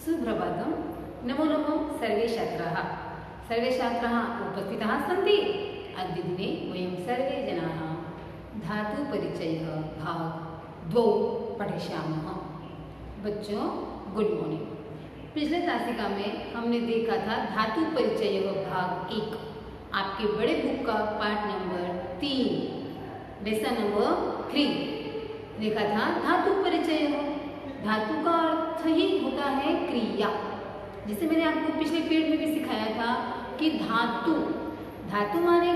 सुप्रभातं। नमो नमः सर्वे छात्राः उपस्थिताः सन्ति। अद्य दिने वयं सर्वे जनाः धातुपरिचयः भाग 2 पठिष्यामः। बच्चों गुड मॉर्निंग। पिछले तासिका में हमने देखा था धातु परिचय भाग 1, आपके बड़े बुक का पार्ट नंबर 3 लेसन नंबर 3 देखा था। धातु परिचय, धातु का अर्थ ही होता है क्रिया। जैसे मैंने आपको पिछले पीरियड में भी सिखाया था कि धातु माने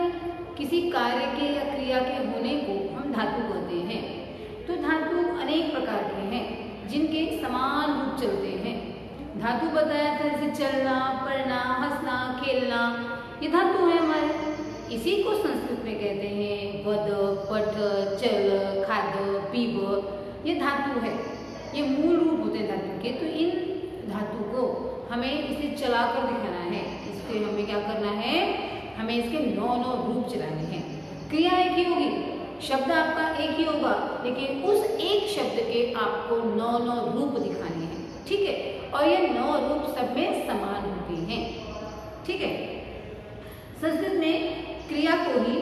किसी कार्य के या क्रिया के होने को हम धातु कहते हैं। तो धातु अनेक प्रकार के हैं जिनके समान रूप चलते हैं। धातु बताया था जैसे चलना, पढ़ना, हंसना, खेलना, ये धातु है हमारे। इसी को संस्कृत में कहते हैं वद, पठ, चल, खाद, पीब, ये धातु है। ये मूल रूप होते हैं धातु के। तो इन धातु को हमें इसे चलाकर दिखाना है। इसके हमें क्या करना है, हमें इसके 9 रूप चलाने हैं। क्रिया एक ही होगी, शब्द आपका एक ही होगा, लेकिन उस एक शब्द के आपको 9 रूप दिखाने हैं। ठीक है, और ये 9 रूप सब में समान होते हैं। ठीक है, संस्कृत में क्रिया को ही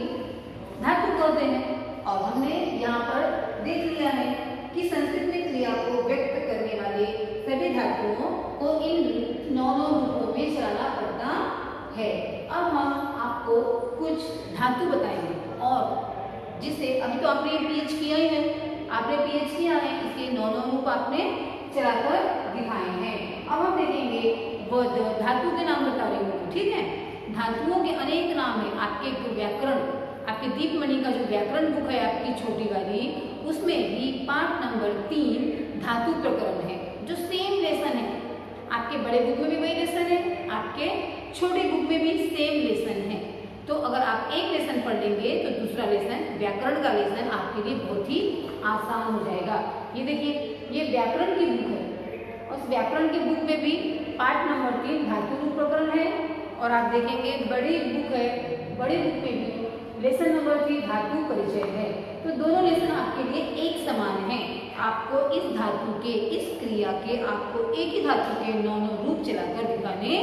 धातु कहते हैं। और हमने यहाँ पर देख लिया है कि संस्कृत में क्रिया को व्यक्त करने वाले सभी धातुओं को इन 9 रूपों में चलाना पड़ता है। अब हम आपको कुछ धातु बताएंगे, और जिसे अभी तो आपने पीएच किया ही है, आपने पीएच किया है, इसके 9 रूप आपने चलाकर दिखाए हैं। अब हम देखेंगे वद, धातु के नाम बता रही हूँ। ठीक है, धातुओं के अनेक नाम है। आपके व्याकरण, आपके दीपमणि का जो व्याकरण बुक है आपकी छोटी वाली, उसमें भी पार्ट नंबर 3 धातु प्रकरण है, जो सेम लेसन है। आपके बड़े बुक में भी वही लेसन है, आपके छोटे बुक में भी सेम लेसन है। तो अगर आप एक लेसन पढ़ लेंगे तो दूसरा लेसन, व्याकरण का लेसन आपके लिए बहुत ही आसान हो जाएगा। ये देखिए, ये व्याकरण की बुक है, उस व्याकरण की बुक में भी पार्ट नंबर 3 धातु रूप प्रकरण है। और आप देखेंगे बड़ी बुक है, बड़ी बुक में भी लेसन नंबर 3 धातु परिचय है। तो दोनों लेसन आपके लिए एक समान है। आपको इस धातु के, इस क्रिया के, आपको एक ही धातु के 9 रूप चलाकर दिखाने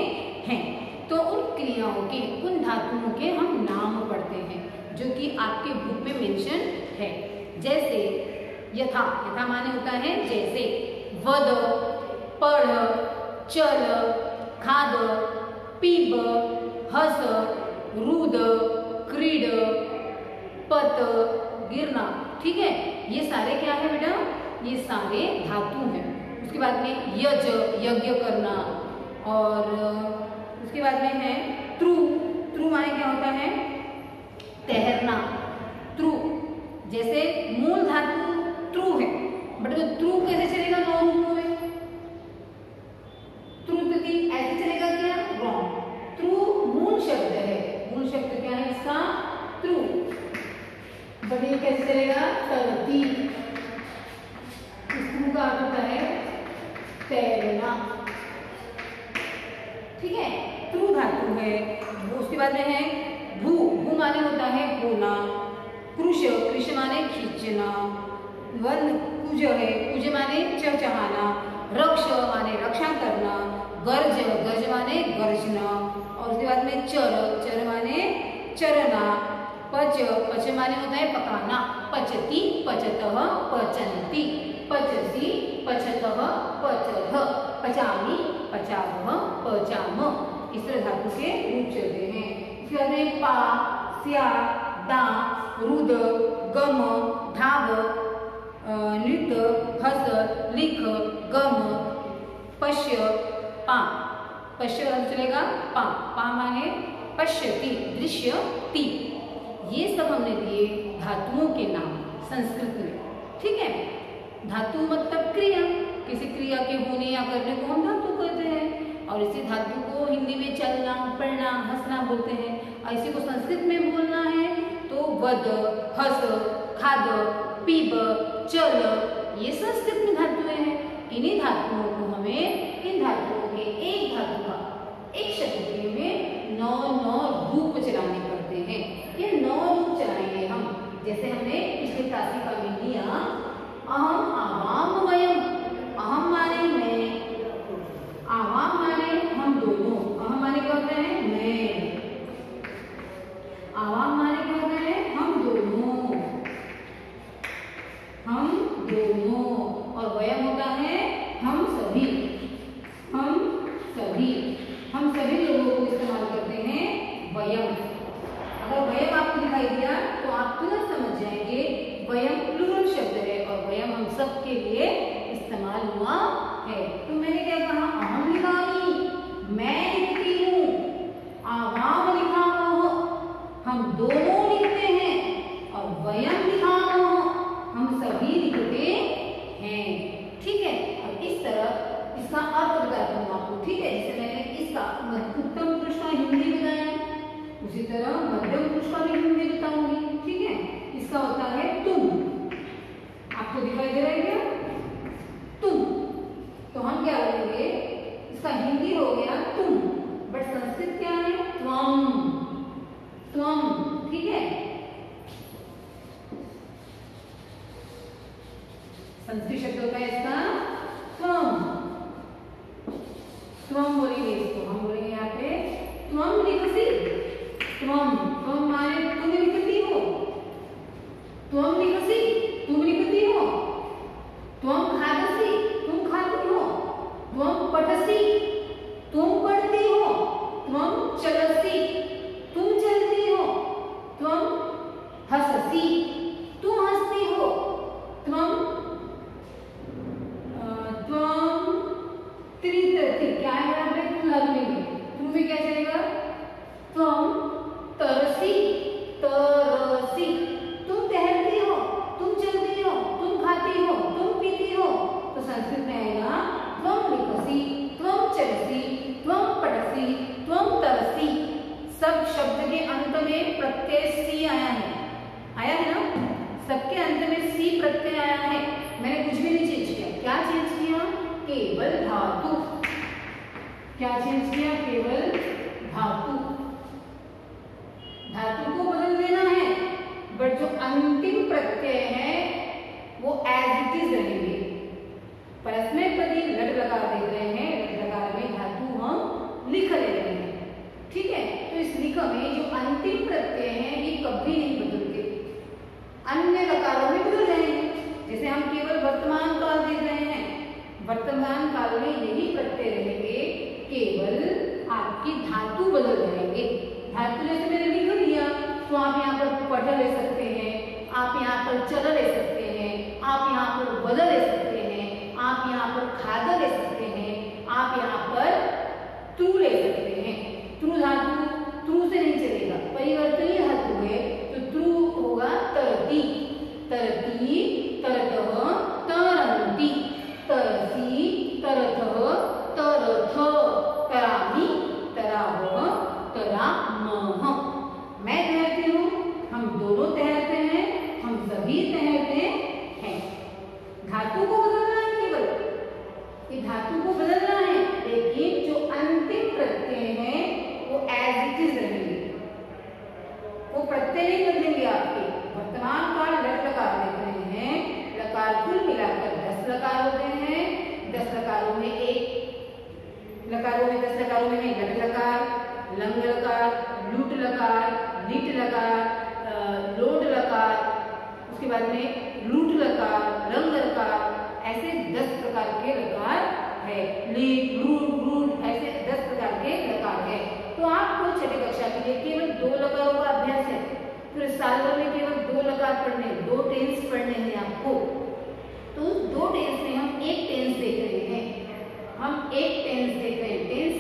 हैं। तो उन क्रियाओं के, उन धातुओं के हम नाम पढ़ते हैं जो कि आपके बुक में मेंशन है। जैसे यथा, यथा माने होता है जैसे। वद, पढ़, चल, खाद, पीब, हस, रुद, क्रीड, पत, गिरना। ठीक है, ये सारे क्या है बेटा, ये सारे धातु हैं। उसके बाद में यज, यज्ञ करना, और उसके बाद में है त्रु। त्रु माने क्या होता है, तैरना। त्रु जैसे मूल धातु त्रु है, बट वो त्रु कैसे चलेगा 9 रूपों में, त्रुति ऐसे चलेगा क्या, रॉन्ग। त्रु मूल शब्द है, मूल शब्द क्या है इसका, त्रु, बट ये कैसे चलेगा, तरती। इस त्रु का अर्थ होता है तैरना। ठीक है, त्रु धातु है। उसके बाद में है भू। भू माने होता है बोना। कृश, कृश माने खींचना। वन, कुज है, कुज माने चहचहाना। रक्ष माने रक्षा करना। गर्ज, गर्ज माने गर्जना। और उसके बाद में चर, चर माने चरना। पच, पच माने होता है पकाना। पचती, पचतः, पचन्ति। पचसी, पचतः, पचथ। पचामी, पचावः, पचाम। इस तरह धातु के रूप चलते हैं। इसके बाद में पा, स्या, दा, रुद, गम, धाव, नृत्य, हस, लिख, गम, पश्य, पा। पश्य चलेगा पा। पा माने पश्यति, दृश्यति। ये सब हमने दिए धातुओं के नाम संस्कृत में। ठीक है, धातु मतलब क्रिया, किसी क्रिया के होने या करने को हम धातु कहते हैं। और इसी धातु को हिंदी में चलना, पढ़ना, हंसना बोलते हैं। और इसी को संस्कृत में बोलना है तो वद, हस, खाद, पीब, चल, ये संस्कृत में धातुएं हैं। इन्हीं धातुओं को हमें, इन धातुओं के एक धातु का, एक शब्द के में 9 रूप चलाने पड़ते हैं। ये 9 रूप चलाएंगे हम। जैसे हमने पिछले तासिका में लिया, अहम, आवाम, वयम। अहम माने मैं, हम दोनों, और वयम होता है हम सभी। हम सभी, हम सभी लोगों को इस्तेमाल करते हैं वयम। अगर वयम आपको दिखाई दिया तो आप तुरंत समझ जाएंगे वयम प्लूरल शब्द है और वयम हम सब के लिए इस्तेमाल हुआ है। तो मैंने क्या कहा, अहम लिखामि, मैं लिखती हूँ, आवाम लिखामः, हम दोनों लिखते हैं, और वयम लिखामः, हम सभी लिखते हैं। ठीक है, अब इस तरह इसका अर्थ बताता हूँ आपको। ठीक है, जैसे मैंने इसका उत्तम पुरुष का हिंदी बताया, उसी तरह मध्यम पुरुष का भी हिंदी बताऊंगी। ठीक है, इसका होता है तुम। आपको दिखाई दे रहा है क्या, तुम। तो हम क्या बोलेंगे, इसका हिंदी हो गया तुम, बट संस्कृत क्या है, त्वम। त्वम, ठीक है, संस्कृत शब्द होता है इसका त्वम। त्वम बोलेंगे इसको, हम बोलेंगे यहाँ पे त्वम लिखसी। त्वम, त्वम माने तुम लिखती हो, त्वम लिखसी, तुम लिखती हो, त्वम खादसी, तुम खाती हो, त्वम पठसी, तुम पढ़ती हो, त्वम चलसी, तुम चलती हो, त्वम हससी, तुम हंसती हो, त्वम त्रितरती, क्या है यहाँ पे, तुम लगेंगे, तुम में क्या चलेगा, त्वम तरसी, तरसी, तुम टहलती हो, तुम चलती हो, तुम खाती हो, तुम पीती हो। तो संस्कृत में आएगा त्वम लिखसी, त्वम चलसी, त्वम पठसी, त्वम तरसी। सब शब्द के अंत में प्रत्यय सी आया है ना, सबके अंत में सी प्रत्यय आया है। मैंने कुछ भी नहीं चेंज किया। क्या चेंज किया, केवल धातु। क्या चेंज किया, केवल धातु। धातु को बदल देना है, बट जो अंतिम प्रत्यय है वो एज इट इज रहेंगे। परस्मैपदी लट लकार देख रहे हैं, लट लकार में धातु हम लिख ले रहे हैं। ठीक है, तो इस लिख में जो अंतिम प्रत्यय है ये कभी नहीं बदलते, अन्य लकारों में बदल जाएंगे। जैसे हम केवल वर्तमान काल देख रहे हैं, वर्तमान काल में यही प्रत्यय रहेंगे, केवल आपकी धातु बदल जाएंगे। धातु जैसे मैंने लिख दिया, तो आप यहाँ पर पढ़ ले सकते हैं, आप यहाँ पर चल ले सकते हैं, आप यहाँ पर बदल ले सकते हैं, आप यहाँ पर खाद ले सकते हैं, आप यहाँ पर त्रु ले सकते हैं। त्रु धातु त्रु से नहीं चलेगा, परिवर्तनीय धातु है, तो त्रु होगा तरती, तरती, तरतः, तरन्ति, तरसी, तरथः, तरथ, तरामि, तरावः, तरामः। मैं तैरती हूँ, हम दोनों तैरते हैं, हम सभी तैरते हैं। धातु को बदलना है, केवल ये धातु को बदलना है, लेकिन जो अंतिम प्रत्यय है वो एज इट इज रहेंगे, वो प्रत्यय नहीं बदलेंगे आपके। वर्तमान काल लट लकार देख रहे हैं, लकार कुल मिलाकर 10 लकार होते हैं। 10 लकारों में 10 लकारों में है लट लकार, लंग लकार, लूट लकार, लिट लकार, लोट लकार, उसके बाद में लूट लकार, रंग लकार, ऐसे 10 प्रकार के लकार है। लीट, लूट, लूट, ऐसे 10 प्रकार के लकार है। तो आपको छठी कक्षा के लिए केवल 2 लकारों का अभ्यास है, फिर साल भर में केवल 2 लकार पढ़ने, 2 टेंस पढ़ने हैं आपको। तो 2 टेंस में हम एक टेंस देख रहे हैं, हम एक टेंस देख रहे हैं। टेंस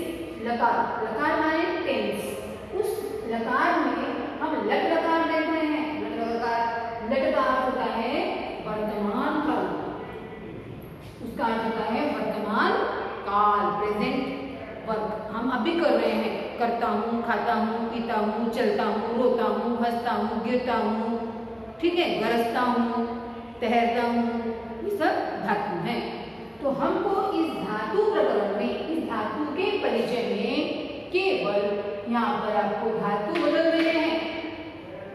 लकार, लकार माने टेंस, उस लकार में हम लट लकार देख रहे हैं। लट लकार, लट का अर्थ होता है वर्तमान काल, उसका अर्थ होता है वर्तमान काल, प्रेजेंट वर्क। हम अभी कर रहे हैं, करता हूँ, खाता हूँ, पीता हूँ, चलता हूँ, रोता हूँ, हंसता हूँ, गिरता हूँ, ठीक है, गरजता हूँ, तैरता हूँ, ये सब धातु हैं। तो हमको इस धातु प्रकरण में, इस धातु के परिचय में केवल यहाँ पर आपको धातु बदल रहे हैं,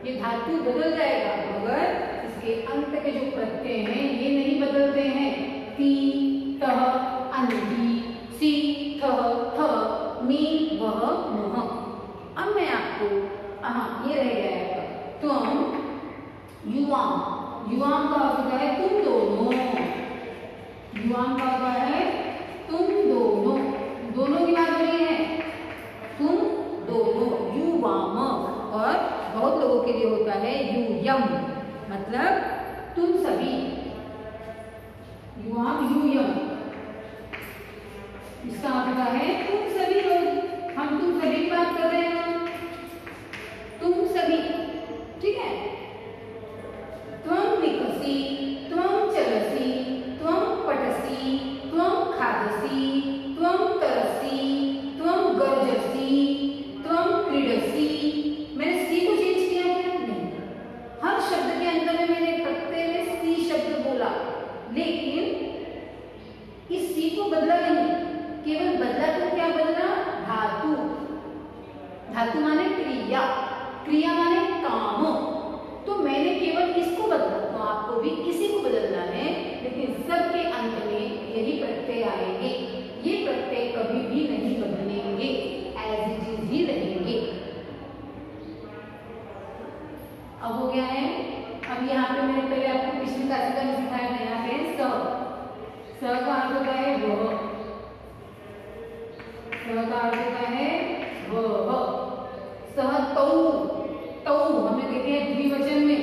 ये धातु बदल जाएगा, मगर इसके अंत के जो प्रत्यय हैं ये नहीं बदलते हैं। ती, तह, अंति, सी, थह, थ, मी, वह, मह। अब मैं आपको, हाँ ये रह गया है, तुम, युवा, युवाम का अर्थ होता है तुम दोनों, युवाम का होता है तुम दोनों, दोनों की बात हो रही है, तुम दोनों, युवाम। और बहुत लोगों के लिए होता है यूयम, मतलब तुम सभी, युवाम यूयम, इसका मतलब है तुम सभी लोग, हम तुम सभी की बात कर रहे हैं, तुम सभी, ठीक है। त्वं लिखसि, त्वं चलसि, त्वं पठसि, त्वं खादसि, त्वं तरसि, त्वं गर्जसि, त्वं क्रीडसि। मैंने सी को चेंज किया क्या? नहीं, हर शब्द के अंत में मैंने प्रत्यय में सी शब्द बोला, लेकिन इस सी को बदला नहीं, केवल बदला तो क्या बदला? धातु, धातु माने क्रिया, क्रिया माने काम, तो मैंने केवल इसको बदला, तो आपको भी इसी को बदलना है, लेकिन सबके अंत में यही प्रत्यय आएंगे, ये प्रत्यय कभी भी नहीं बदलेंगे, एज इट इज ही रहेंगे। अब हो गया है। अब यहाँ पे मैंने पहले आपको पिछली क्लास का सिखाया था, यहाँ पे स का अर्थ होता है वह, स का अर्थ होता है वह, सह तौ, तौ हमने देखे हैं द्विवचन में,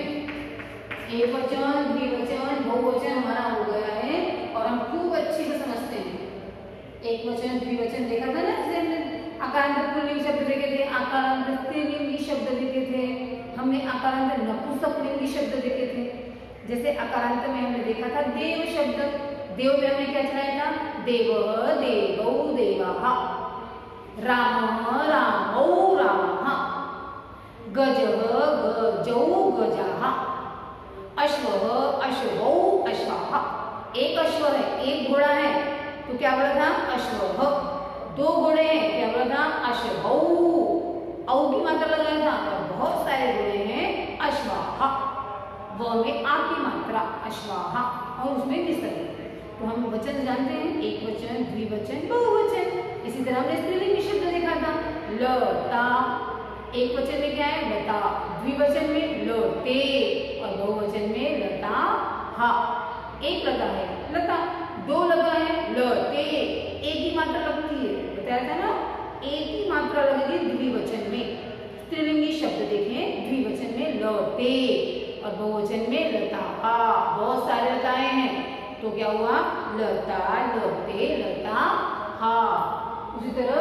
एक वचन, द्विवचन, बहुवचन हमारा हो गया है और हम खूब अच्छे से समझते हैं। एक वचन द्विवचन देखा था ना, जैसे हमने आकारांत पुल्लिंग शब्द देखे थे, आकारांत स्त्रीलिंगी शब्द देखे थे, हमने आकारांत नपुंसकलिंगी शब्द देखे थे। जैसे आकारांत में हमने देखा था देव शब्द, देव में हमने क्या चलाया था? देव, देवौ, देवाः, राम, रामौ, रामः, गज, गजौ, गजाः, अश्व, अश्वौ, अश्वाः। एक अश्व है, एक घोड़ा है, तो क्या बोला था? अश्वः। दो घोड़े हैं, क्या बोला था? अश्वौ, औ की मात्रा लगाया था, और बहुत सारे घोड़े हैं, अश्वाः, व में आ की मात्रा, अश्वाः, और उसमें विसर्ग। तो हम वचन जानते हैं, एक वचन, द्विवचन, बहुवचन। इसी तरह हमने स्त्रीलिंगी शब्द देखा था, लता, एक वचन में क्या है? लता, द्विवचन में लते, और बहुवचन में लता, हा। एक लता है लता, दो लता है लते, एक ही मात्रा लगती है, बताया था ना, एक ही मात्रा लगेगी द्विवचन में। स्त्रीलिंगी शब्द देखें, द्विवचन में लते और बहुवचन में लता, हा। बहुत सारे लताएं हैं, तो क्या हुआ? लता, लते, लता, हा। उसी तरह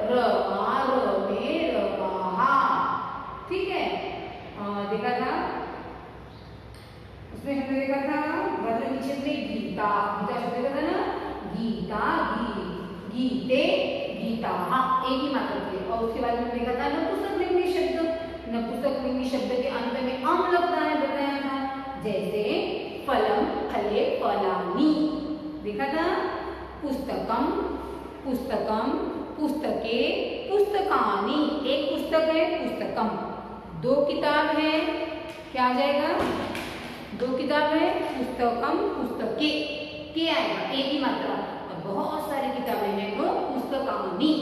रमा, रमे, रमाहा, ठीक है। देखा था उसमें, हमने देखा था वर्ण निषेध में गीता, गीता शब्द देखा था ना, गीता, गीते, गीता, हाँ, एक ही मात्रा थी। और उसके बाद में देखा था नपुंसकलिंगी शब्द, नपुंसकलिंगी शब्द के अंत में अम लगता है, बताया था। जैसे फलम, फले, फलानि, देखा था। पुस्तकम, पुस्तकम, पुस्तके, पुस्तकानि, एक पुस्तक है, पुस्तकम। दो किताब है, क्या आ जाएगा? दो किताब है, पुस्तकम, पुस्तके, के आएगा, एक ही मात्रा। और बहुत सारी किताबें हैं, तो पुस्तकानि,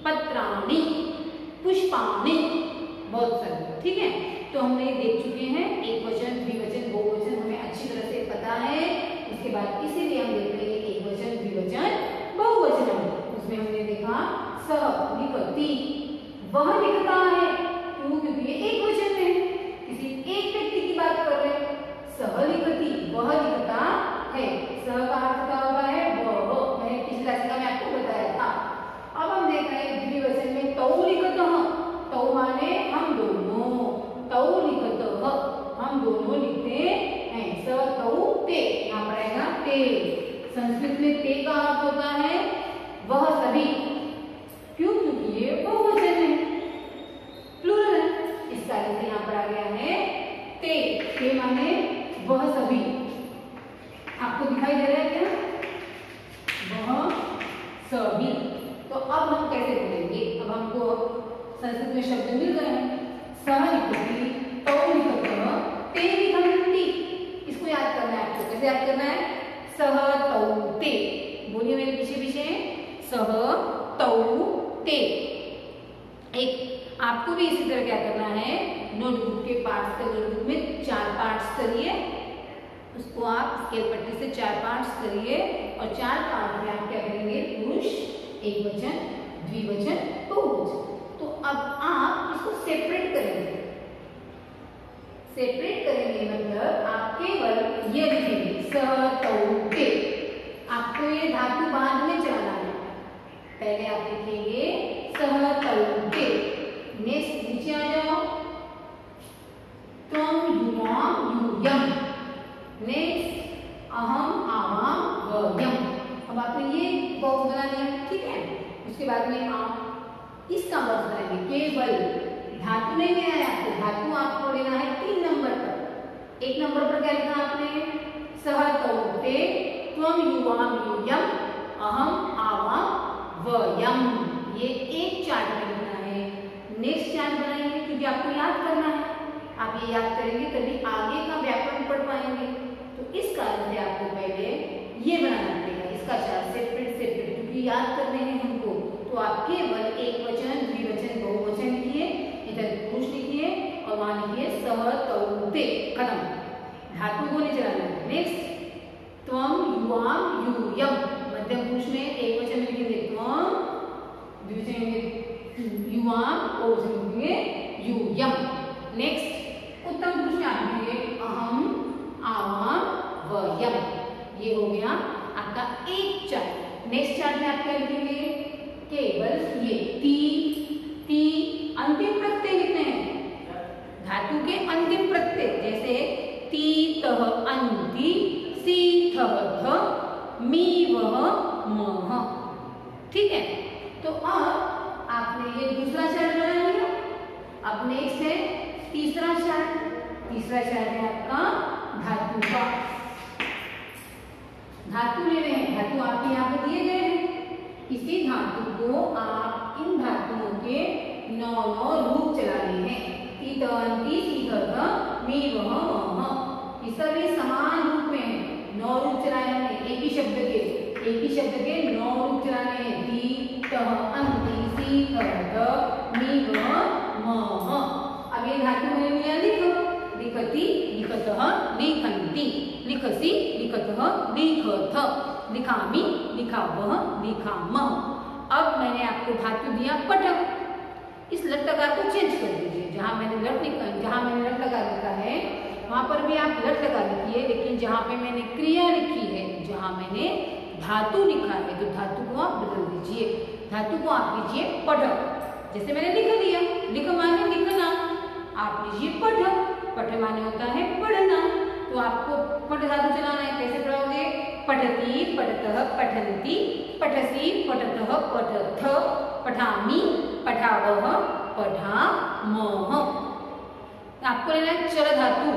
पत्राणि, पुष्पाणि, बहुत सारे, ठीक है। तो हमने देख चुके हैं, एक वचन, द्विवचन, बहुवचन हमें अच्छी तरह से पता है। उसके बाद इसीलिए हम देख रहे हैं एक वचन, द्विवचन, बहुवचन। उसमें हमने देखा सह लिखति, वह लिखता है, क्यों? क्योंकि ये एक वचन है, किसी एक व्यक्ति की बात कर रहे हैं। सह लिखति, वह लिखता है, सह का अर्थ क्या होता है? वह, मैंने पिछली क्लास में आपको बताया था। अब हम देख रहे हैं द्विवचन में तौ लिखतः, तौ माने हम दोनों, तौ लिखतः, हम दोनों लिखते हैं। स तौ ते, यहाँ पर आएगा ते। संस्कृत में ते का अर्थ होता है वह सभी, क्यों? क्योंकि ये बहुवचन है, प्लूरल है, इस कारण से यहाँ पर आ गया है ते। ते माने वह सभी। आपको दिखाई दे रहा है क्या? वह सभी। तो अब हम कैसे बोलेंगे? अब हमको संस्कृत में शब्द मिल गए हैं, सह लिखति, तौ लिखतः, ते लिखन्ति। इसको याद करना है आपको। कैसे याद करना है? सह तौ ते, बोलिए मेरे पीछे पीछे, सह तौ ते। एक आपको भी इसी तरह क्या करना है, नोटबुक के पार्ट्स का, नोटबुक में 4 पार्ट्स करिए, उसको आप स्केल पट्टी से 4 पार्ट्स करिए और 4 पार्ट में आप क्या करेंगे, पुरुष, एकवचन, द्विवचन, बहुवचन। तो अब आप इसको सेपरेट करेंगे। सेपरेट करेंगे मतलब आप केवल ये लिखेंगे स तौ ते। आपको ये धातु बाद में चलाना है, पहले आप लिखेंगे सह तौ ते। नेक्स्ट नीचे आ जाओ, त्वं युवां यूयम्। नेक्स्ट अहम आवाम वयम्। अब आपने ये बॉक्स बना लिया, ठीक है। उसके बाद में आप इसका बॉक्स बनाएंगे। केवल धातु नहीं लेना है आपको, धातु आपको लेना है 3 नंबर पर। 1 नंबर पर क्या लिखा आपने, सह तौ ते त्वं युवां यूयम् अहम आवाम वयम्। ये एक चार्ट में लिखना है। नेक्स्ट चार्ट बनाएंगे क्योंकि आपको याद करना है। आप ये याद करेंगे तभी आगे का व्याकरण पढ़ पाएंगे। तो इस कारण से आपको पहले ये बनाना पड़ेगा, इसका चार्ट सेपरेट सेपरेट, क्योंकि याद करने हैं हमको। तो आप केवल एकवचन, द्विवचन, बहुवचन लिखिए, इधर पुरुष लिखिए और वहां लिखिए सह तौ ते, खत्म। धातु को नहीं चलाना है। नेक्स्ट त्वं युवां यूयम्, मध्यम पुरुष में एकवचन में लिखेंगे त्वं, द्विवचन में युवां, बहुवचन में लिखेंगे यूयम्। नेक्स्ट उत्तम पुरुष में आप लिखेंगे अहम आवाम वयम्। ये हो गया आपका एक चार्ट। नेक्स्ट चार्ट में आप क्या लिखेंगे, केवल ये ती अंतिम प्रत्यय लिखने हैं, धातु के अंतिम प्रत्यय, जैसे ती तह अंति, सी थह थ, मी वह मह, ठीक है। तो अब आपने ये दूसरा चार्ट बना लिया। अब नेक्स्ट है तीसरा चार्ट। तीसरा चार्ट है आपका धातु का। धातु ले रहे हैं, धातु आपके यहाँ पे दिए गए हैं। इसी धातु को आप इन धातुओं के 9 रूप चलाने हैं। ती त अंति, सी थ थ, मी वह मह, ये सभी समान रूप में है। 9 रूप चलाए हमने, एक ही शब्द के 9 रूप चलाने हैं। ती तह अंति, सी थ थ, मी वह मह। अब ये धातु मैंने लिया लिखो, लिखति, लिखतः, लिखन्ति, लिखसि, लिखतः, लिखथ, लिखामि, लिखावः, लिखामः। अब मैंने आपको धातु दिया पट। इस लट लकार को चेंज कर दीजिए। जहां मैंने लट लगा लिखा है वहां पर भी आप लट लगा लिखिए, लेकिन जहां पे मैंने क्रिया लिखी है, जहां मैंने धातु लिखा है, तो धातु को आप बदल दीजिए। धातु को आप लीजिए पट। जैसे मैंने लिख दिया, लिख माने लिखना, आप लीजिए पठ। पठ माने होता है पढ़ना। तो आपको पठ धातु चलाना है। कैसे पढ़ोगे, पठति, पठतः, पठन्ति, पठसि, पठतः, पठथ, पठामि, पठावः, पठामः। आपको लेना है चल धातु।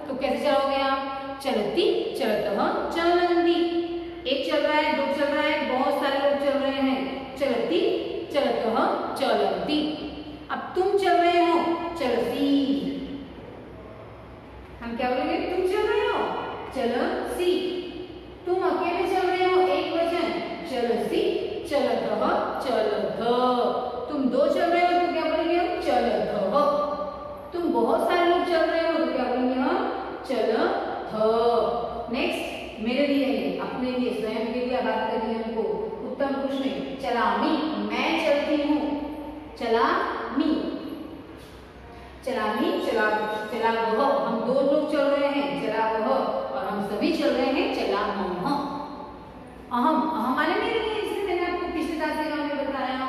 तो कैसे चलोगे आप, चलती, चलतः, चलन्ति। एक चल रहा है, 2 चल रहा है, बहुत सारे लोग चल रहे हैं। चलती, चलतः, चलन्ति। अब तुम चल रहे हो, चलसी। हम क्या बोलेंगे, तुम चल रहे हो, चलसी। तुम अकेले चल रहे हो, एक वचन, चलसी, चलतः, चलथ। तुम 2 चल रहे हो तो क्या बोलेंगे हम, चलथ। तुम बहुत सारे लोग चल रहे हो तो क्या बोलेंगे हम, चलथ। नेक्स्ट मेरे लिए है, अपने लिए, स्वयं के लिए बात करिए हमको। उत्तम पुरुष में चलामी, मैं चलती हूँ, चलामी, चलामी, चलावह। हम 2 लोग चल रहे हैं, चलावह, और हम सभी चल रहे हैं, चलामः। अहम माने मेरे लिए, इसलिए मैंने आपको पिछले दास में बताया।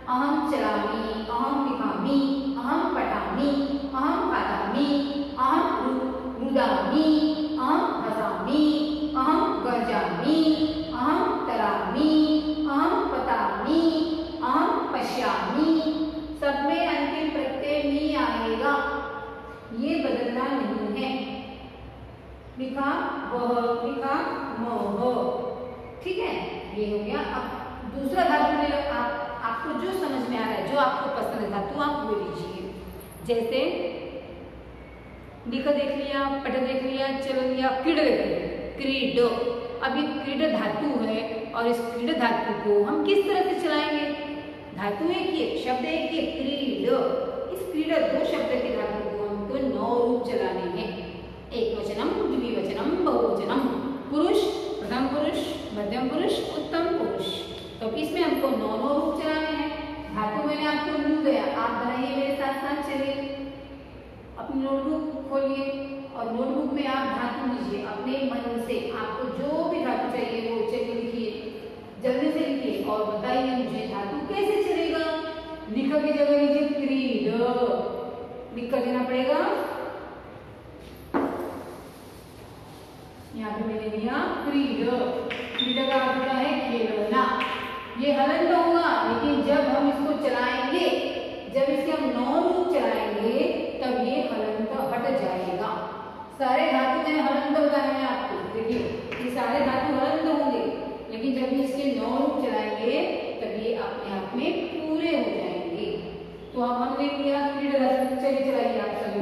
अहम चलामी, अहम लिखामी, अहम पठामी, अहम खादामी, अहम रुदामी, अहम हसामी, अहम गर्जामी, अहम तरामी, अहम पतामी, अहम पश्यामी। सब में अंतिम प्रत्यय मी आएगा, ये बदलना नहीं है। लिखा वह, लिखा मह, ठीक है। ये हो गया। अब दूसरा धातु ले, आपको जो समझ में आ रहा है, जो आपको पसंद है धातु, आप वो लीजिए। जैसे लिख देख लिया, पट देख लिया, चल लिया, क्रीड देख लिया, क्रीड। अब ये क्रीड धातु है और इस क्रीड धातु को हम किस तरह से चलाएंगे, धातु एक ही, शब्द एक ही, क्रीड। इस क्रीड 2 शब्द के धातु को हमको 9 रूप चलाने हैं। एकवचनम, द्विवचनम, बहुवचनम। पुरुष, प्रथम पुरुष, मध्यम पुरुष, उत्तम पुरुष। तो इसमें हमको 9 रूप चलाने हैं। धातु मैंने आपको मिल गया, आप बनाइए मेरे साथ साथ, चलिए अपनी नोटबुक खोलिए और नोटबुक में आप धातु लीजिए अपने मन से। आपको जो भी धातु चाहिए वो चलिए लिखिए, जल्दी से लिखिए और बताइए मुझे धातु कैसे चलेगा। लिखा की जगह लीजिए क्रीड, लिख कर देना पड़ेगा। यहाँ पे मैंने लिया क्रीड, क्रीड का अर्थ होता है खेलना। ये हलंत होगा, लेकिन जब हम इसको चलाएंगे, जब इसके हम 9 रूप चलाएंगे तब ये हलंत हट जाएगा। सारे धातु में हलंत बताया है आपको, देखिए ये सारे धातु हलंत होंगे, लेकिन जब इसके 9 रूप चलाएंगे तब ये अपने आप में पूरे हो जाएंगे। तो अब हमने किया क्रीड धातु। चलिए चलाइए आप सभी,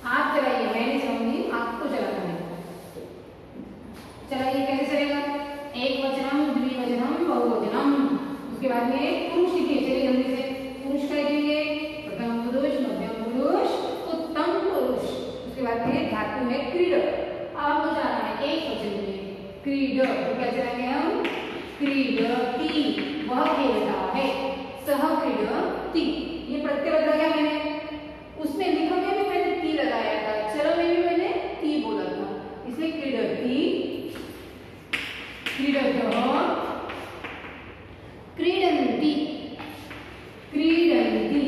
आप चलाइए, मैं नहीं चलाऊंगी, आपको चलाना है। चलाइए, कैसे चलेगा? एकवचनम, द्विवचनम, बहुवचनम। उसके बाद में पुरुष लिखिए, चलिए जल्दी से। पुरुष का लिखेंगे प्रथम पुरुष, मध्यम पुरुष, उत्तम पुरुष। उसके बाद में धातु है क्रीड। आपको चलाना है एक वचन में क्रीड। तो क्या चलाएंगे हम? क्रीडति, वह खेलता है। सह क्रीडति, ये प्रत्यय बदला गया मैंने, उसमें लिखा में भी मैंने ती लगाया था, चलो में भी मैंने ती बोला था, इसलिए क्रीडति, क्रीडतः, क्रीडन्ति, क्रीडन्ति,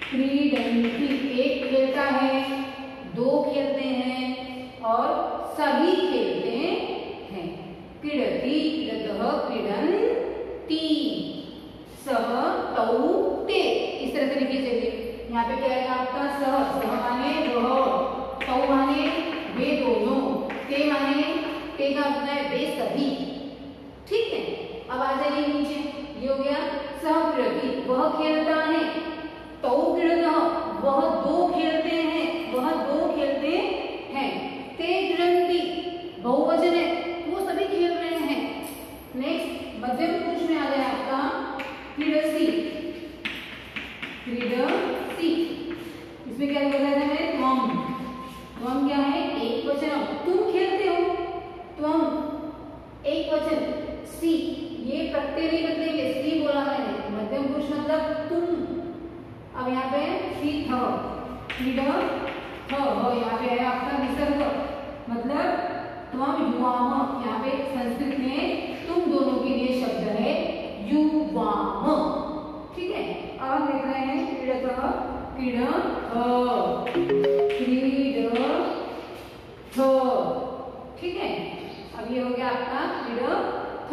क्रीडन्ति। एक खेलता है, 2 खेलते हैं और सभी खेलते हैं। क्रीडति, क्रीडतः, क्रीडन्ति, सह, तौ, ते। इस तरह से लिखिए। चलिए यहाँ पे क्या आएगा आपका? सह, सह माने वह, तौ माने वे दोनों, ते माने, ते का मतलब है वे सभी। ठीक है, अब आ जाइए नीचे, ये हो गया सह क्रीडति, वह खेलता है। तौ क्रीडतः, वह 2 खेलते हैं, वह 2 खेलते हैं। ते क्रीडन्ति, बहुवचन है, वो सभी खेल रहे हैं। नेक्स्ट मध्यम पुरुष में आ गया आपका क्रीडसि, क्रीडसि। इसमें क्या बताया था मैंने? त्वम, त्वम क्या है? एक वचन, तुम खेलते हो, त्वम एक वचन। सी, ये प्रत्यय नहीं बदलेंगे, सी बोला मैंने, मध्यम पुरुष मतलब तुम। अब यहाँ पे सी थ, क्रीड थ, यहाँ पे है आपका विसर्ग, मतलब त्वम युवाम। यहाँ पे संस्कृत में तुम दोनों के लिए शब्द है युवाम। ठीक है, अब हम देख रहे हैं क्रीडतः, क्रीड क्रीड थ। ठीक है, अब ये हो गया आपका क्रीड थ।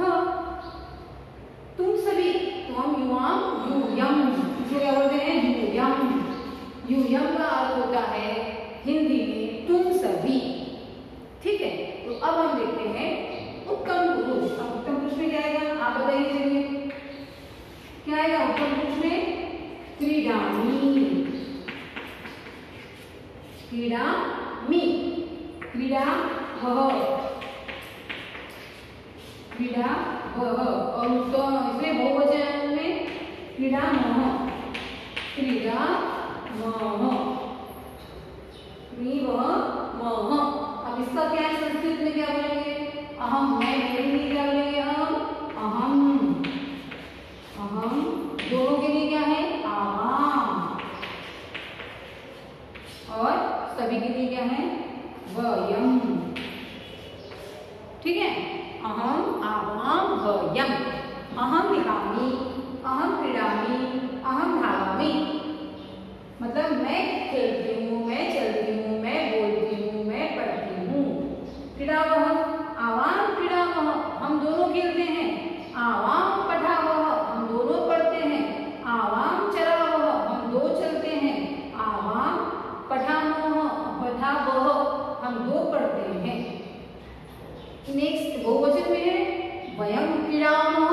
तुम सभी, त्वम युवाम, यूयम, इसको क्या बोलते हैं? यूयम। यूयम का अर्थ होता है हिंदी में तुम सभी। ठीक है, तो अब हम देखते हैं उत्तम पुरुष। अब उत्तम पुरुष में क्या आएगा आप बताइए, चलिए क्या आएगा उत्तम पुरुष में? क्रीडामि, क्रीडामि, क्रीडा वह, क्रीडा वह। और इसमें बहुवचन में क्रीडामः, क्रीडामः, क्रीडामः। अब इसका क्या है संस्कृत में, क्या बोलेंगे? अहम, मैं मेरे क्या बोलेंगे? हम अहम, अहम। दोनों के लिए क्या है? आवाम। और सभी के लिए क्या है? वयम। ठीक है, अहम, आवाम, वयम। अहम लिखामि, अहम क्रीडामि, अहम धावामि। मतलब मैं खेलती हूँ, मैं चलती हूँ, मैं बोलती हूँ, मैं पढ़ती हूँ। क्रीडावः, आवाम क्रीडावः, हम दोनों खेलते हैं। आवाम पठावः, हम दोनों पढ़ते हैं। आवाम चरावः, हम 2 चलते हैं। आवाम पठामः, पठावः, हम 2 पढ़ते हैं। नेक्स्ट बहुवचन में है वयम क्रीडामः,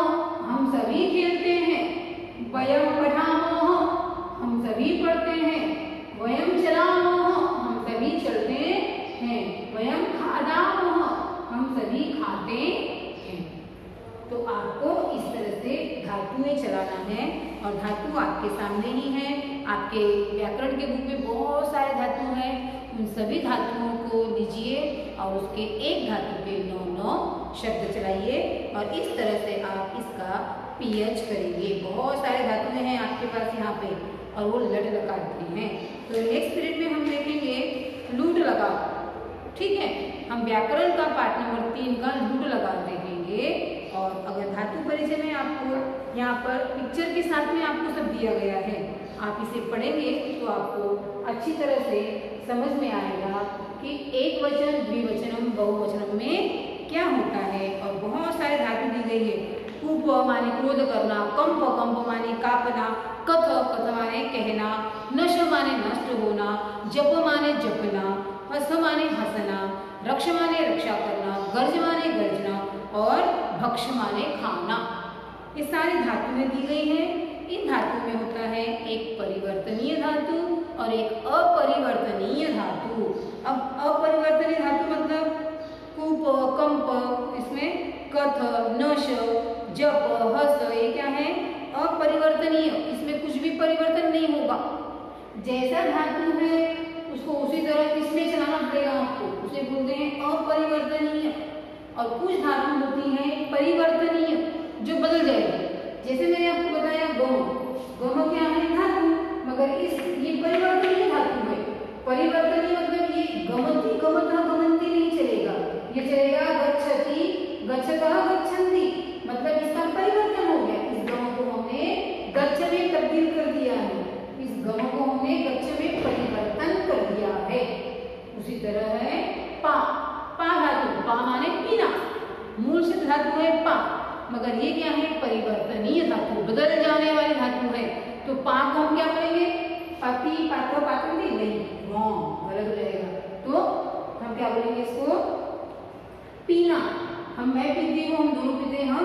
हम सभी खेलते हैं। वयम पठामः, हम सभी पढ़ते हैं। वयम चलामः, हम सभी चलते हैं। वयम खादामः, हम सभी खाते हैं। तो आपको इस तरह से धातुएं चलाना है और धातु आपके सामने ही है। आपके व्याकरण के बुक में बहुत सारे धातु हैं, उन सभी धातुओं को लीजिए और उसके एक धातु पे 9 शब्द चलाइए और इस तरह से आप इसका पीएच करेंगे। बहुत सारे धातुएं हैं आपके पास यहाँ पे और वो लड लगाते हैं। तो नेक्स्ट पीरियड में हम देखेंगे लूट लगाओ, ठीक है। हम व्याकरण का पाठ नंबर 3 का लूट लगाओ देखेंगे। और अगर धातु परिचय में आपको यहाँ पर पिक्चर के साथ में आपको सब दिया गया है, आप इसे पढ़ेंगे तो आपको अच्छी तरह से समझ में आएगा कि एक वचन, द्विवचनम, बहुवचनम में क्या होता है। और बहुत सारे धातु दी गई है। कूप माने क्रोध करना, कंप कंप माने कांपना, कथ कथ माने कहना, नश माने नष्ट होना, जप माने जपना, हस माने हंसना, रक्ष माने रक्षा करना, गर्ज माने गर्जना और भक्ष माने खाना। ये सारी धातुएं दी गई हैं। इन धातु में होता है एक परिवर्तनीय धातु और एक अपरिवर्तनीय धातु। अब अपरिवर्तनीय धातु मतलब कूप, कंप, इसमें कथ, नश, जप, हस, ये क्या है? अपरिवर्तनीय। इसमें कुछ भी परिवर्तन नहीं होगा। जैसा धातु है उसको उसी तरह इसमें चलाना पड़ेगा आपको, उसे बोलते हैं अपरिवर्तनीय। और कुछ धातु होती हैं परिवर्तनीय जो बदल जाएगी। जैसे मैंने आपको बताया गम, गम क्या है? धातु, मगर ये परिवर्तनीय धातु है। परिवर्तनीय मतलब ये गमती गमता गमंती नहीं चलेगा, ये चलेगा गच्छति गच्छतः गच्छन्ति, मतलब इसका परिवर्तन हो गया। इस गम को हमने गच्छ में तब्दील कर दिया है, इस गम को हमने गच्छ में परिवर्तन कर दिया है। उसी तरह है पा, पा धातु, पा माने पीना, मूल से धातु है पा, मगर ये क्या है? परिवर्तनीय धातु, बदल जाने वाली धातु है। तो पा को हम क्या बोलेंगे? पति, पात्र, पात्रवती नहीं, रॉन्ग, गलत हो जाएगा। तो हम क्या बोलेंगे इसको? पीना। हम मैं पीती हूँ, हम दोनों पीते हैं, हम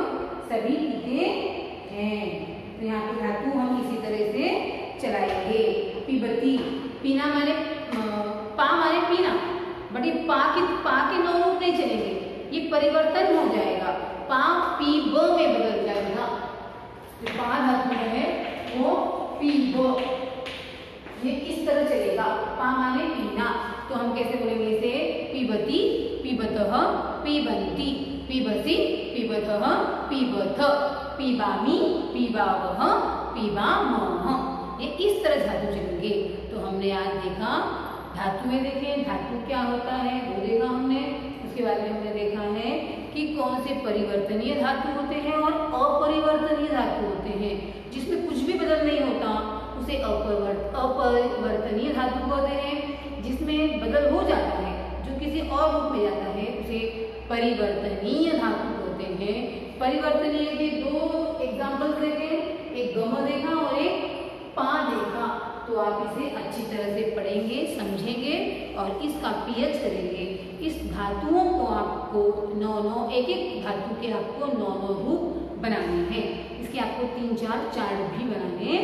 सभी पीते हैं। तो यहाँ पे धातु हम इसी तरह से चलाएंगे। पिबती, पीना माने पा माने पीना, बट ये पा के 9 रूप नहीं चलेंगे, ये परिवर्तन हो जाएगा। पा पी ब में बदल जाएगा। तो पा धातु है वो पी ब, ये इस तरह चलेगा। पा माने पीना, तो हम कैसे बोलेंगे इसे? पिबती, पिबतः, पिबन्ति, पिबसि, पिबथः, पिबथ, पिबामि, पिबावः, पिबामः। ये इस तरह धातु चलेंगे। तो हमने आज देखा धातुएं, देखें धातु क्या होता है वो देखा हमने। उसके बाद में हमने देखा है कि कौन से परिवर्तनीय धातु होते हैं और अपरिवर्तनीय धातु होते हैं। जिसमें कुछ भी बदल नहीं होता उसे अपरिवर्तनीय धातु कहते हैं। जिसमें बदल हो जाता है, जो किसी और रूप में जाता है, उसे परिवर्तनीय धातु कहते हैं। परिवर्तनीय के 2 एग्जाम्पल्स देखे, एक गम देखा और एक पा देखा। तो आप इसे अच्छी तरह से पढ़ेंगे, समझेंगे और इसका पीएच करेंगे। इस धातुओं को आपको 9 एक धातु के आपको 9 रूप बनाने हैं। इसके आपको 3-4 चार्ट भी बनाने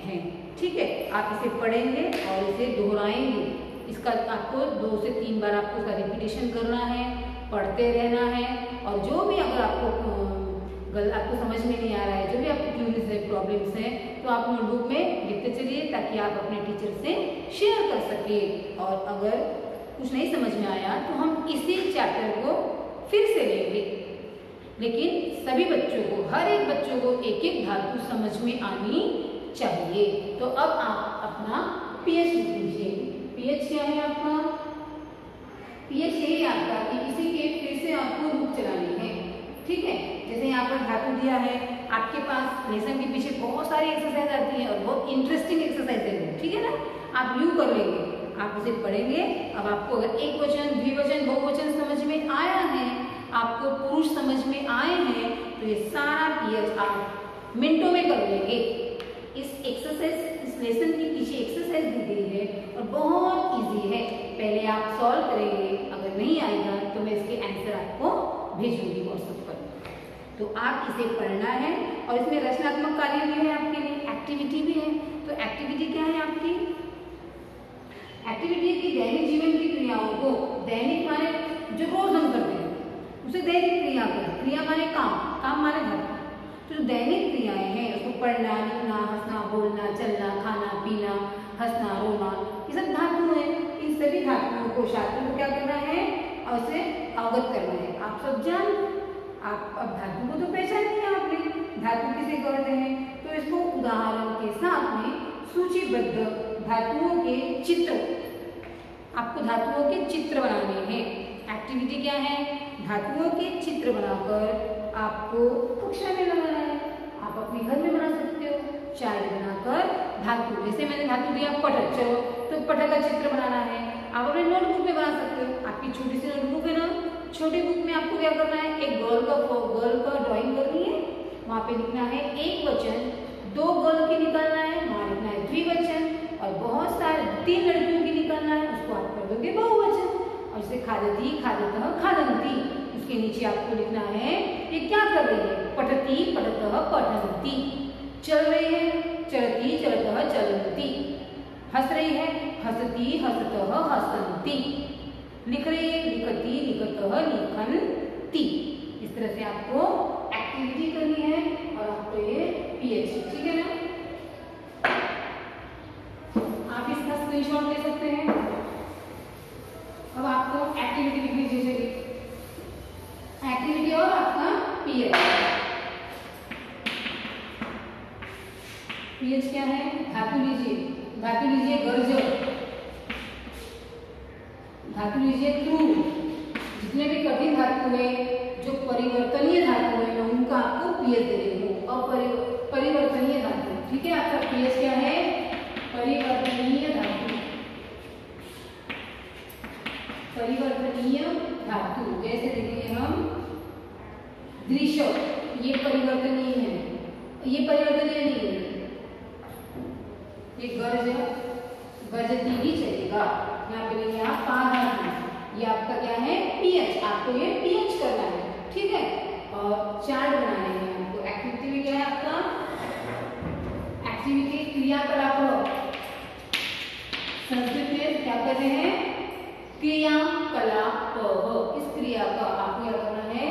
हैं, ठीक है। आप इसे पढ़ेंगे और इसे दोहराएंगे। इसका आपको 2 से 3 बार आपको इसका रिपीटेशन करना है, पढ़ते रहना है। और जो भी अगर आपको समझ में नहीं आ रहा है, जो भी आपको क्यूरीज है, प्रॉब्लम्स हैं, तो आप नोटबुक में लिखते चलिए ताकि आप अपने टीचर से शेयर कर सके। और अगर कुछ नहीं समझ में आया तो हम इसी चैप्टर को फिर से लेंगे। लेकिन सभी बच्चों को, हर एक बच्चों को एक एक धातु समझ में आनी चाहिए। तो अब आप अपना पीएच लिख लीजिए। पीएच क्या है आपका? पीएच यही आपका कि इसी के फिर से आपको रूप चलाने हैं, ठीक है। जैसे यहाँ पर धातु दिया है, आपके पास लेसन के पीछे बहुत सारी एक्सरसाइज आती है और बहुत इंटरेस्टिंग एक्सरसाइज है, ठीक है ना। आप यूं कर लेंगे, आप उसे पढ़ेंगे। अब आपको अगर एक वचन, द्विवचन, बहुवचन समझ में आया है, आपको पुरुष समझ में आए हैं, तो ये सारा पीएच आप मिनटों में कर लेंगे। इस एक्सरसाइज, इस लेसन के पीछे एक्सरसाइज दी गई है और बहुत इजी है। पहले आप सॉल्व करेंगे, अगर नहीं आएगा तो मैं इसके आंसर आपको भेजूंगी व्हाट्सएप पर। तो आप इसे पढ़ना है और इसमें रचनात्मक कार्य भी है आपके लिए, एक्टिविटी भी है। तो एक्टिविटी क्या है आपकी? एक्टिविटी की दैनिक जीवन की क्रियाओं को, दैनिक माने जो रोज हम करते हैं उसे दैनिक क्रिया करें। क्रिया माने काम, काम माने धातु। तो जो दैनिक क्रियाएं हैं उसको पढ़ना, लिखना, हंसना, बोलना, चलना, खाना, पीना, हंसना, रोना, ये सब धातु है। इन सभी धातुओं को छात्रों को क्या करना है, उसे अवगत करना है। आप सब जान, आप अब धातु को तो पहचान लिया आपने, धातु किसे कहते हैं। तो इसको उदाहरण के साथ में सूचीबद्ध धातुओं के चित्र, आपको धातुओं के चित्र बनाने हैं। एक्टिविटी क्या है, धातुओं के चित्र बनाकर आपको कक्षा में लगाना है। आप अपने घर में बना सकते हो, चार्ट बनाकर धातु, जैसे मैंने धातु दिया पटक, चलो तो पटक का चित्र बनाना है। आप अपने नोटबुक में बना सकते हो, आपकी छोटी सी नोटबुक है ना, छोटी बुक में आपको क्या करना है, एक गर्ल का ड्राइंग करनी है। वहाँ पे लिखना है एक वचन, 2 गर्ल की निकालना है, वहाँ लिखना है द्विवचन, और बहुत सारे 3 लड़कियों की निकालना है, उसको आप कर दोगे बहुवचन। और जैसे खादती, खादतः, खादन्ति, उसके नीचे आपको लिखना है ये क्या कर रही है, पठती, पठतः, पठन्ति, चल रही है, चलती, चलतः, चलन्ति, हंस रही है, हंसती, हंसतः, हसन्ति, लिख रही है, लिखती, लिखतः, लिखन्ति। इस तरह से आपको एक्टिविटी करनी है और आपको ये पीएच, ठीक है ना। आप इसका स्क्रीनशॉट ले सकते हैं। अब आपको एक्टिविटी लिखनी चाहिए, एक्टिविटी और आपका पीएच। पीएच क्या है, धातु लीजिए, धातु लीजिए गर्ज, धातु लीजिए क्रू। जितने भी कठिन धातु है, जो परिवर्तनीय धातु है, मैं उनका आपको पीएच दे रही हूँ। परिवर्तनीय धातु, ठीक है, आपका पीएच क्या है, परिवर्तनीय धातु। परिवर्तनीय धातु जैसे देखेंगे हम दृश्य, ये परिवर्तनीय है, ये परिवर्तनीय नहीं है, ये गर्ज, गर्जती ही चलेगा। यहाँ पे लेंगे आप पाधातु, ये आपका क्या है पीएच, आपको ये पीएच करना है, ठीक है। और चार्ट बनाने हैं आपको। एक्टिविटी में क्या है आपका, एक्टिविटी क्रियाकलाप, संस्कृत में क्या कहते हैं, क्रियाकलाप। इस क्रिया का आपको क्या करना है,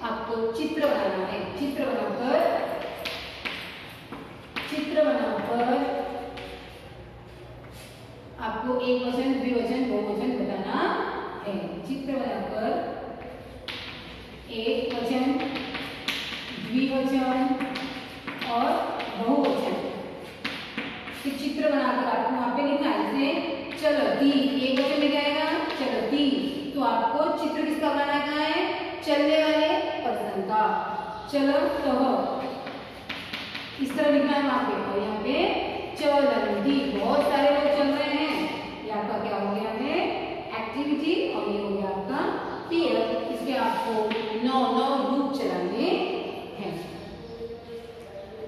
आपको चित्र बनाना है। चित्र बनाकर आपको एक वचन, द्विवचन, बहुवचन बताना है। चित्र बनाकर एक वचन, द्विवचन और बहुवचन के चित्र बनाकर आपको वहां पे लिखना है। जैसे चलती, एक वचन में क्या आएगा, चलती, तो आपको चित्र किसका बनाना है, चलने वाले पर्सन का, चलतः, इस तरह लिखना है वहां पे। और यहाँ पे चलन्ति, बहुत सारे लोग चल रहे हैं, ये आपका क्या हो गया है एक्टिविटी, और ये हो गया आपका पीएच। इसके आपको 9 रूप चलाने हैं।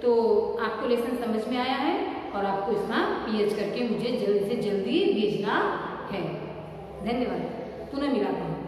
तो आपको लेसन समझ में आया है और आपको इसका पीएच करके मुझे जल्दी से जल्दी भेजना है। धन्यवाद, पुनः मिलाता हूँ।